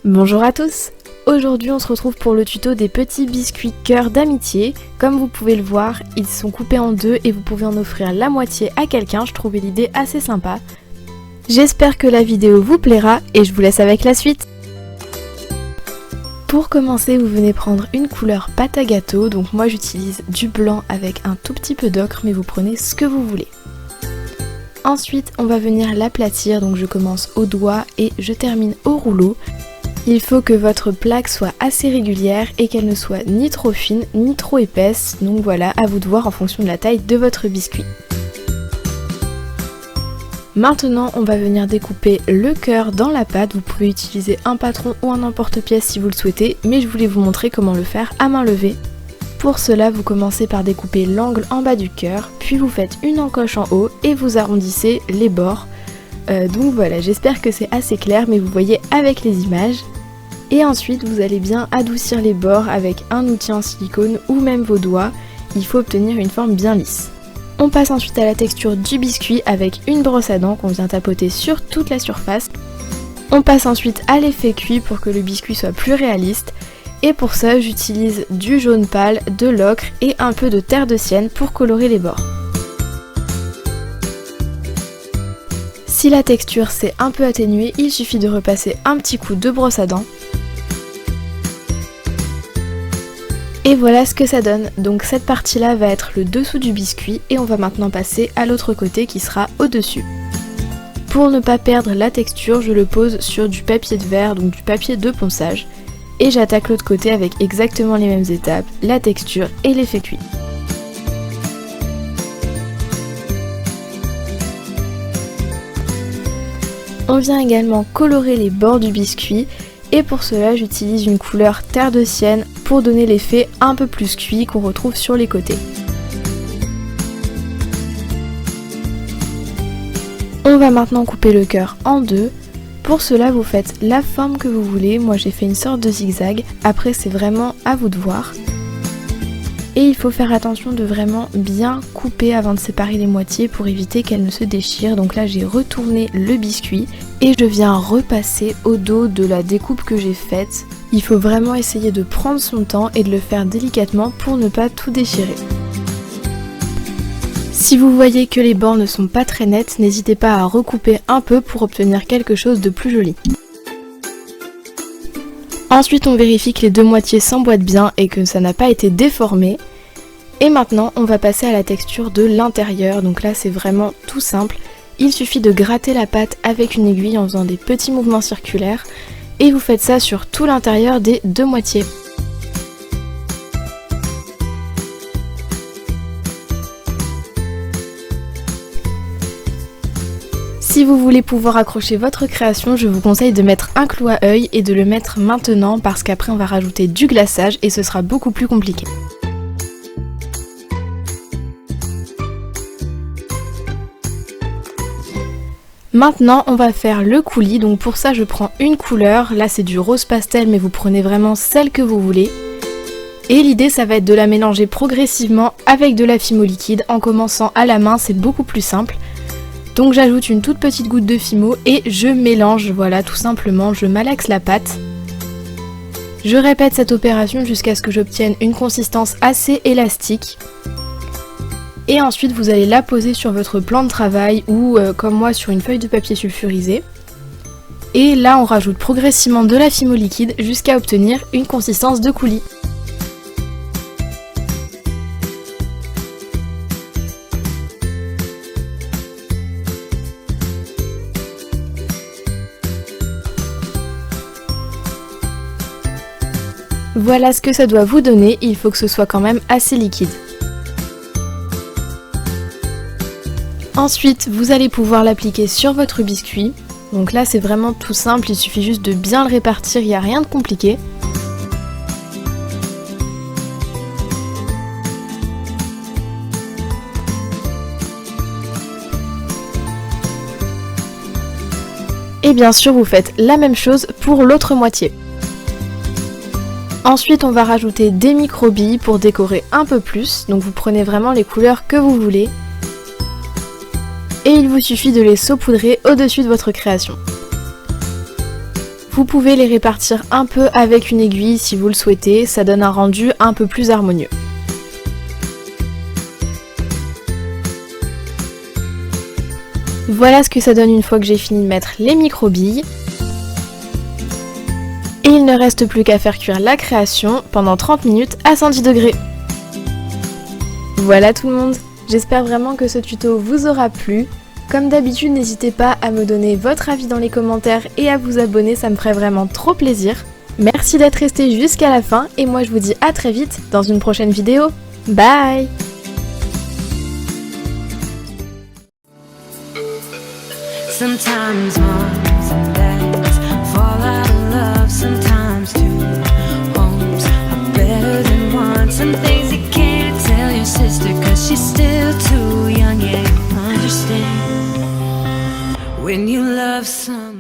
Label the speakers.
Speaker 1: Bonjour à tous! Aujourd'hui on se retrouve pour le tuto des petits biscuits cœur d'amitié. Comme vous pouvez le voir, ils sont coupés en deux et vous pouvez en offrir la moitié à quelqu'un. Je trouvais l'idée assez sympa. J'espère que la vidéo vous plaira et je vous laisse avec la suite. Pour commencer, vous venez prendre une couleur pâte à gâteau. Donc moi j'utilise du blanc avec un tout petit peu d'ocre, mais vous prenez ce que vous voulez. Ensuite on va venir l'aplatir, donc je commence au doigt et je termine au rouleau. Il faut que votre plaque soit assez régulière et qu'elle ne soit ni trop fine ni trop épaisse, donc voilà, à vous de voir en fonction de la taille de votre biscuit. Maintenant on va venir découper le cœur dans la pâte. Vous pouvez utiliser un patron ou un emporte-pièce si vous le souhaitez, mais je voulais vous montrer comment le faire à main levée. Pour cela vous commencez par découper l'angle en bas du cœur, puis vous faites une encoche en haut et vous arrondissez les bords. Donc voilà, j'espère que c'est assez clair, mais vous voyez avec les images. Et ensuite vous allez bien adoucir les bords avec un outil en silicone ou même vos doigts. Il faut obtenir une forme bien lisse. On passe ensuite à la texture du biscuit avec une brosse à dents qu'on vient tapoter sur toute la surface. On passe ensuite à l'effet cuit pour que le biscuit soit plus réaliste. Et pour ça j'utilise du jaune pâle, de l'ocre et un peu de terre de sienne pour colorer les bords. Si la texture s'est un peu atténuée, il suffit de repasser un petit coup de brosse à dents. Et voilà ce que ça donne. Donc cette partie là va être le dessous du biscuit et on va maintenant passer à l'autre côté qui sera au dessus. Pour ne pas perdre la texture, je le pose sur du papier de verre, donc du papier de ponçage. Et j'attaque l'autre côté avec exactement les mêmes étapes, la texture et l'effet cuit. On vient également colorer les bords du biscuit. Et pour cela j'utilise une couleur terre de sienne pour donner l'effet un peu plus cuit qu'on retrouve sur les côtés. On va maintenant couper le cœur en deux. Pour cela vous faites la forme que vous voulez, moi j'ai fait une sorte de zigzag, après c'est vraiment à vous de voir. Et il faut faire attention de vraiment bien couper avant de séparer les moitiés pour éviter qu'elles ne se déchirent. Donc là j'ai retourné le biscuit et je viens repasser au dos de la découpe que j'ai faite. Il faut vraiment essayer de prendre son temps et de le faire délicatement pour ne pas tout déchirer. Si vous voyez que les bords ne sont pas très nets, n'hésitez pas à recouper un peu pour obtenir quelque chose de plus joli. Ensuite on vérifie que les deux moitiés s'emboîtent bien et que ça n'a pas été déformé. Et maintenant on va passer à la texture de l'intérieur, donc là c'est vraiment tout simple. Il suffit de gratter la pâte avec une aiguille en faisant des petits mouvements circulaires et vous faites ça sur tout l'intérieur des deux moitiés. Si vous voulez pouvoir accrocher votre création, je vous conseille de mettre un clou à œil et de le mettre maintenant parce qu'après on va rajouter du glaçage et ce sera beaucoup plus compliqué. Maintenant on va faire le coulis, donc pour ça je prends une couleur, là c'est du rose pastel mais vous prenez vraiment celle que vous voulez. Et l'idée ça va être de la mélanger progressivement avec de la Fimo liquide, en commençant à la main, c'est beaucoup plus simple. Donc j'ajoute une toute petite goutte de Fimo et je mélange, voilà tout simplement, je malaxe la pâte. Je répète cette opération jusqu'à ce que j'obtienne une consistance assez élastique. Et ensuite vous allez la poser sur votre plan de travail ou comme moi sur une feuille de papier sulfurisé. Et là on rajoute progressivement de la Fimo liquide jusqu'à obtenir une consistance de coulis. Voilà ce que ça doit vous donner, il faut que ce soit quand même assez liquide. Ensuite, vous allez pouvoir l'appliquer sur votre biscuit. Donc là, c'est vraiment tout simple, il suffit juste de bien le répartir, il n'y a rien de compliqué. Et bien sûr, vous faites la même chose pour l'autre moitié. Ensuite on va rajouter des micro-billes pour décorer un peu plus, donc vous prenez vraiment les couleurs que vous voulez. Et il vous suffit de les saupoudrer au-dessus de votre création. Vous pouvez les répartir un peu avec une aiguille si vous le souhaitez, ça donne un rendu un peu plus harmonieux. Voilà ce que ça donne une fois que j'ai fini de mettre les micro-billes. Et il ne reste plus qu'à faire cuire la création pendant 30 minutes à 110 degrés. Voilà tout le monde, j'espère vraiment que ce tuto vous aura plu. Comme d'habitude, n'hésitez pas à me donner votre avis dans les commentaires et à vous abonner, ça me ferait vraiment trop plaisir. Merci d'être resté jusqu'à la fin et moi je vous dis à très vite dans une prochaine vidéo. Bye!
Speaker 2: Sometimes moms and dads fall out of love. Sometimes two homes are better than one. Some things you can't tell your sister, 'cause she's still too young. Yeah, you understand when you love someone.